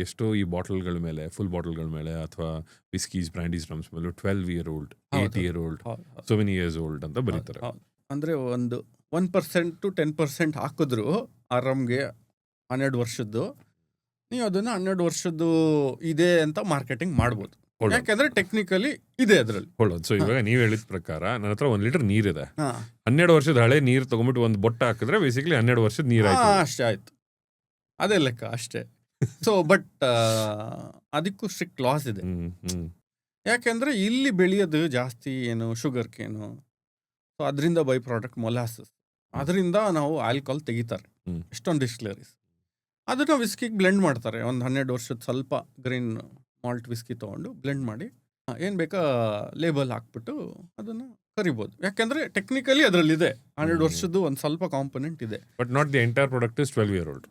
ಎಷ್ಟೋ ಈ ಬಾಟಲ್ಗಳ ಮೇಲೆ, ಫುಲ್ ಬಾಟಲ್ಗಳ ಮೇಲೆ ಅಥವಾ ವಿಸ್ಕೀಸ್, ಬ್ರ್ಯಾಂಡೀಸ್, ರಮ್ಸ್ ಮೇಲೆ 12 year old, 8 year old, so many years old ಅಂತ ಬರೀತಾರೆ. ಅಂದರೆ ಒಂದು 1% to 10% ಹಾಕಿದ್ರು ಆ ರಮ್ಗೆ 12 ವರ್ಷದ್ದು, ನೀವು ಅದನ್ನು 12 ವರ್ಷದ್ದು ಇದೆ ಅಂತ ಮಾರ್ಕೆಟಿಂಗ್ ಮಾಡ್ಬೋದು. ಯಾಕೆಂದ್ರೆ ಟೆಕ್ನಿಕಲಿ ಇದೆ ಅದರಲ್ಲಿ. ಸೊ ಇವಾಗ ನೀವು ಹೇಳಿದ ಪ್ರಕಾರ ನನ್ನ ಹತ್ರ 1 ಲೀಟರ್ ನೀರಿದೆ, 12 ವರ್ಷದ ಹಳೆ ನೀರು ತಗೊಂಡ್ಬಿಟ್ಟು ಒಂದು ಬೊಟ್ಟ ಹಾಕಿದ್ರೆ ಬೇಸಿಕಲಿ 12 ವರ್ಷದ ನೀರು ಆಯ್ತು. ಅಷ್ಟೇ ಆಯ್ತು, ಅದೇ ಲೆಕ್ಕ ಅಷ್ಟೇ. ಸೊ ಬಟ್ ಅದಕ್ಕೂ ಸ್ಟ್ರಿಕ್ಟ್ ಲಾಸ್ ಇದೆ. ಯಾಕೆಂದ್ರೆ ಇಲ್ಲಿ ಬೆಳೆಯೋದು ಜಾಸ್ತಿ ಏನು ಶುಗರ್ ಕೇನು, ಸೊ ಅದರಿಂದ ಬೈ ಪ್ರಾಡಕ್ಟ್ ಮೊಲಾಸಸ್, ಅದರಿಂದ ನಾವು ಆಲ್ಕೋಹಾಲ್ ತೆಗಿತಾರೆ ಎಷ್ಟೊಂದು ಡಿಸ್ಟಿಲರೀಸ್. ಅದನ್ನ ವಿಸ್ಕಿಗೆ ಬ್ಲೆಂಡ್ ಮಾಡ್ತಾರೆ. ಒಂದು 12 ವರ್ಷದ ಸ್ವಲ್ಪ ಗ್ರೀನ್ ಮಾಲ್ಟ್ ವಿಸ್ಕಿ ತೊಗೊಂಡು ಬ್ಲೆಂಡ್ ಮಾಡಿ ಏನು ಬೇಕಾ ಲೇಬಲ್ ಹಾಕ್ಬಿಟ್ಟು ಅದನ್ನು ಕರಿಬೋದು. ಯಾಕೆಂದ್ರೆ ಟೆಕ್ನಿಕಲಿ ಅದರಲ್ಲಿದೆ 12 ವರ್ಷದ್ದು ಒಂದು ಸ್ವಲ್ಪ ಕಾಂಪೊನೆಂಟ್ ಇದೆ. But not the entire product is 12 year old.